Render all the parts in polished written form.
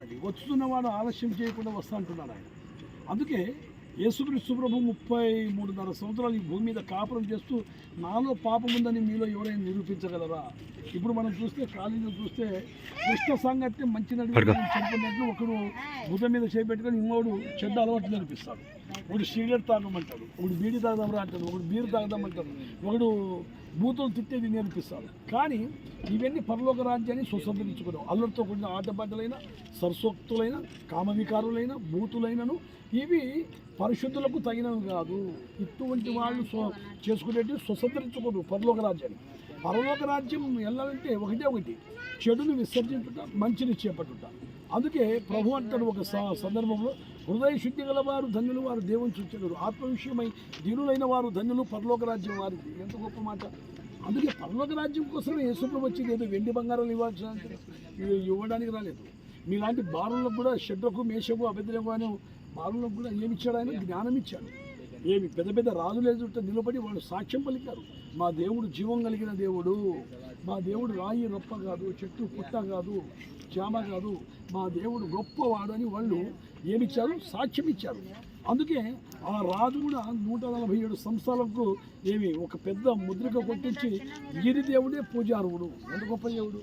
వస్తున్నవాడు ఆలస్యం చేయకుండా వస్తా అంటున్నాడు ఆయన. అందుకే యేసుక్రీస్తు ప్రభు 33.5 సంవత్సరాలు ఈ భూమి మీద కాపురం చేస్తూ నాలో పాపం ఉందని మీలో ఎవరైనా నిరూపించగలరా? ఇప్పుడు మనం చూస్తే కాలేజీలో చూస్తే దుష్ట సాంగత్యం మంచి చెప్పినట్లు ఒకడు భుజం మీద చేపెట్టుకొని ఇంకోడు చెడ్డ అలవాట్లు నేర్పిస్తాడు. ఒకడు సిగరెట్ తాగమంటాడు, ఒకడు బీడి తాగదామరా అంటాడు, ఒకడు బీరు తాగదామంటాడు, ఒకడు బూతులు తిట్టేది నేర్పిస్తాడు. కానీ ఇవన్నీ పరలోక రాజ్యాన్ని స్వతంత్రించుకోవడం. అల్లరితో కూడిన ఆటపాటలైన, సరసోక్తులైన, కామవికారులైన, బూతులైనను ఇవి పరిశుద్ధులకు తగినవి కాదు. ఇటువంటి వాళ్ళు చేసుకునేవి స్వతంత్రించుకోరు పరలోక రాజ్యాన్ని. పరలోక రాజ్యం వెళ్ళాలంటే ఒకటి చెడును విసర్జించుట, మంచిని చేపట్టుట. అందుకే ప్రభు అంటాడు ఒక సందర్భంలో, హృదయ శుద్ధి గల వారు ధన్యులు, వారు దేవుని చూచెదరు. ఆత్మవిషయమై దీనులైన వారు ధన్యులు, పరలోక రాజ్యం వారిది. ఎంత గొప్ప మాట! అందుకే పరలోక రాజ్యం కోసమే యేసుప్రభు వచ్చింది. ఏదో వెండి బంగారాలు ఇవ్వడానికి రాలేదు. మీలాంటి బారులకు కూడా షడ్రకు, మేషకు, అబెద్రకు అనే బారులకు కూడా ఏమి ఇచ్చాడు? ఆయన జ్ఞానం ఇచ్చాడు. ఏమి పెద్ద పెద్ద రాజులు ఎదుట నిలబడి వాళ్ళు సాక్ష్యం పలికారు. మా దేవుడు జీవం కలిగిన దేవుడు, మా దేవుడు రాయి రప్ప కాదు, చెట్టు పుట్ట కాదు, చామ కాదు, మా దేవుడు గొప్పవాడు అని వాళ్ళు ఏమిచ్చారు? సాక్ష్యం ఇచ్చారు. అందుకే ఆ రాజు కూడా 147 సంవత్సరాలకు ఒక పెద్ద ముద్రిక కొట్టించి గిరి దేవుడే పూజారువుడు. ఎంత గొప్ప దేవుడు!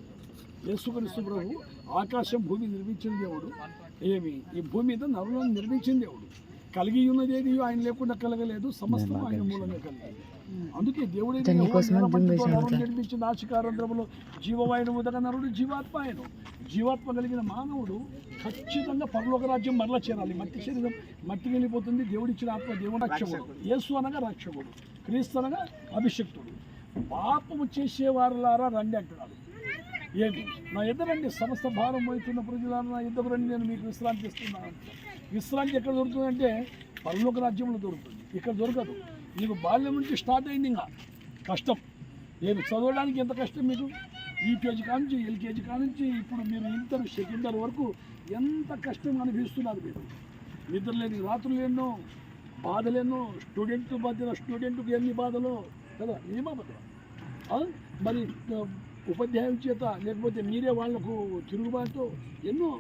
యేసుక్రీస్తు ప్రభు ఆకాశం భూమి నిర్మించిన దేవుడు. ఈ భూమి మీద నరులను నిర్మించిన దేవుడు. కలిగి ఉన్నదేది ఆయన లేకుండా కలగలేదు, సమస్తం ఆయన మూలంగా కలిగింది. అందుకే దేవుడే నిర్మించిన నాసికారంధ్రములో జీవవాయును ఉదక నరుడు జీవాత్మ. ఆయన జీవాత్మ కలిగిన మానవుడు ఖచ్చితంగా పరలోక రాజ్యం మరలా చేరాలి. మట్టి శరీరం మట్టికి వెళ్ళిపోతుంది. దేవుడిచ్చిన ఆత్మ దేవుడు రక్షకుడు. యేసు అనగా రక్షకుడు, క్రీస్తు అనగా అభిషక్తుడు. పాపము చేసేవారులారా రండి అంటున్నాడు. నా ఎదురండి సమస్త భారం మోస్తున్న ప్రజలారా, నా ఎదురు రండి, నేను మీకు విశ్రాంతి ఇస్తున్నాను. విశ్రాంతి ఎక్కడ దొరుకుతుందంటే పరలోక రాజ్యంలో దొరుకుతుంది. ఇక్కడ దొరకదు. మీకు బాల్యం నుంచి స్టార్ట్ అయింది ఇంకా కష్టం. చదవడానికి ఎంత కష్టం మీకు? యూకేజీ కానుంచి, ఎల్కేజీ కానుంచి ఇప్పుడు మీరు ఇంటర్ సెకండ్ ఇయర్ వరకు ఎంత కష్టం అనిపిస్తున్నారు. మీరు నిద్రలేని రాత్రులు ఎన్నో, బాధలేనో, స్టూడెంట్కి ఎన్ని బాధలో కదా, ఏమా బాధ? మరి ఉపాధ్యాయుల చేత లేకపోతే మీరే వాళ్లకు తిరుగుబాటు ఎన్నో.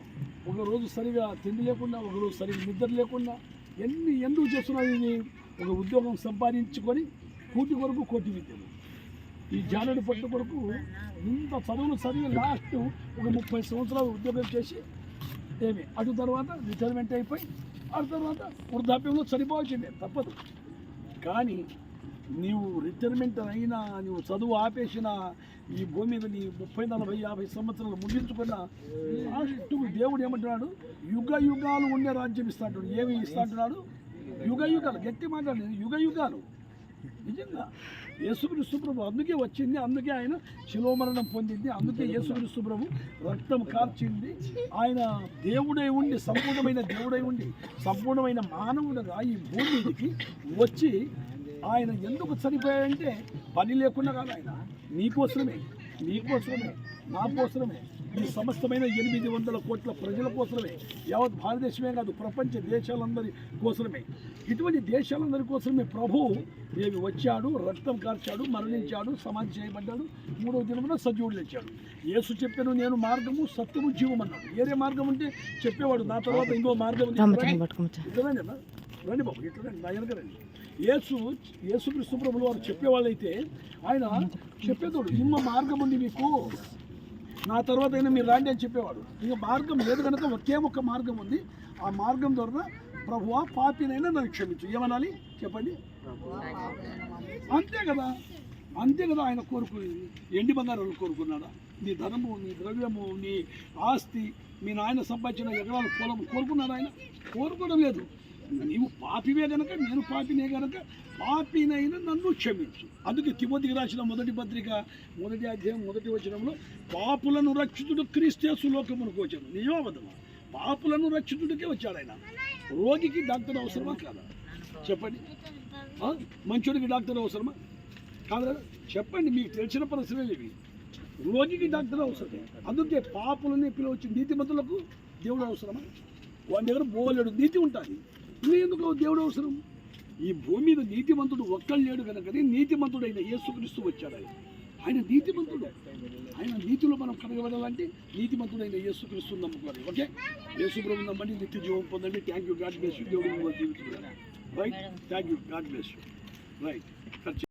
ఒకరోజు సరిగా తిండి లేకుండా, ఒకరోజు సరిగా నిద్ర లేకుండా ఎందుకు చేస్తున్నారు? ఇది ఒక ఉద్యోగం సంపాదించుకొని కూటి కొరకు కోటి విద్యలు, ఈ జానడి పట్టు కొరకు ఇంత చదువులు చదివి లాస్ట్ ఒక 30 సంవత్సరాలు ఉద్యోగం చేసి అటు తర్వాత రిటైర్మెంట్ అయిపోయి అటు తర్వాత వృద్ధాప్యంలో చనిపోవాల్సిందే, తప్పదు. కానీ నీవు రిటైర్మెంట్ అయినా, నువ్వు చదువు ఆపేసిన, ఈ భూమి మీద నీ 30, 40, 50 సంవత్సరాలు ముగించుకున్న లాస్ట్కు దేవుడు ఏమంటున్నాడు? యుగ యుగాలు ఉండే రాజ్యం ఇస్తా అంటున్నాడు. ఏమి ఇస్తా అంటున్నాడు? యుగ యుగాలు. గట్టి మాట్లాడలేదు, యుగ యుగాలు. నిజంగా యేసుక్రీస్తు ప్రభు అందుకే వచ్చింది, అందుకే ఆయన శిలువ మరణం పొందింది, అందుకే యేసుక్రీస్తు ప్రభు రక్తం కార్చింది. ఆయన దేవుడై ఉండి, సంపూర్ణమైన దేవుడై ఉండి, సంపూర్ణమైన మానవుడుగా ఈ భూమి మీదకి వచ్చి ఆయన ఎందుకు చనిపోయాడంటే పని లేకుండా కాదు. ఆయన నీకోసమే, నా కోసమే, ఈ సమస్తమైన 800 కోట్ల ప్రజల కోసమే, యావత్ భారతదేశమే కాదు ప్రపంచ దేశాలందరి కోసమే, ఇటువంటి దేశాలందరి కోసమే ప్రభు వచ్చాడు, రక్తం కార్చాడు, మరణించాడు, సమాధి చేయబడ్డాడు, 3వ దినమున సజీవుడు లేచాడు. యేసు చెప్పాను, నేను మార్గము, సత్యము, జీవం అన్నాడు. వేరే మార్గం ఉంటే చెప్పేవాడు, నా తర్వాత ఇంకో మార్గం ఇట్లా రండి బాబు, ఇట్లా రండి, నా వెనక రండి. యేసుక్రీస్తు ప్రభులు వారు చెప్పేవాళ్ళైతే ఆయన చెప్పేవాడు, ఇంకో మార్గం ఉంది మీకు, నా తర్వాత అయినా మీరు రాండి అని చెప్పేవాడు. ఇంకా మార్గం లేదు కనుక ఒకే ఒక్క మార్గం ఉంది. ఆ మార్గం ద్వారా ప్రభువా పాపినైనా నన్ను క్షమించు ఏమనాలి చెప్పండి? అంతే కదా ఆయన కోరుకునేది. ఎండి బంగారాలు కోరుకున్నాడా? నీ ధనము, నీ ద్రవ్యము, నీ ఆస్తి, మీ నాయన సంపాదించిన ఎకరాలు పొలం కోరుకున్నాడు? ఆయన కోరుకోవడం లేదు. నీవు పాపివే కనుక, నేను పాపినే కనుక, పాపినైనా నన్ను క్షమించు. అందుకే తిమోతికి రాసిన 1వ పత్రిక 1వ అధ్యాయం 1వ వచనంలో, పాపులను రక్షితుడు క్రీస్తు లోకమునకు వచ్చాడు. నిజమబద్ధమా? పాపులను రక్షితుడికే వచ్చాడు ఆయన. రోగికి డాక్టర్ అవసరమా కాదా చెప్పండి? మంచోడికి డాక్టర్ అవసరమా కాదా చెప్పండి? మీకు తెలిసిన పరిస్థితులు ఇవి. రోగికి డాక్టర్ అవసరమే. అందుకే పాపులని పిలవచ్చు. నీతిమంతులకు దేవుడు అవసరమా? వాడి దగ్గర బోలేడు నీతి ఉంటుంది. నువ్వు ఎందుకు దేవుడు అవసరం? ఈ భూమి మీద నీతిమంతుడు ఒక్కళ్ళు లేడు కనుకనే నీతిమంతుడైన యేసుక్రీస్తు వచ్చాడు. ఆయన నీతిమంతుడు. ఆయన నీతిలో మనం కనగబడాలంటే నీతిమంతుడైన యేసుక్రీస్తుని నమ్ముకోవాలి. ఓకే, యేసు ప్రభువుని నమ్మండి, నిత్య జీవం పొందండి. Thank you, God bless you. దేవుడు మిమ్మల్ని దీవించుగాక. Right, thank you, God bless you. Right.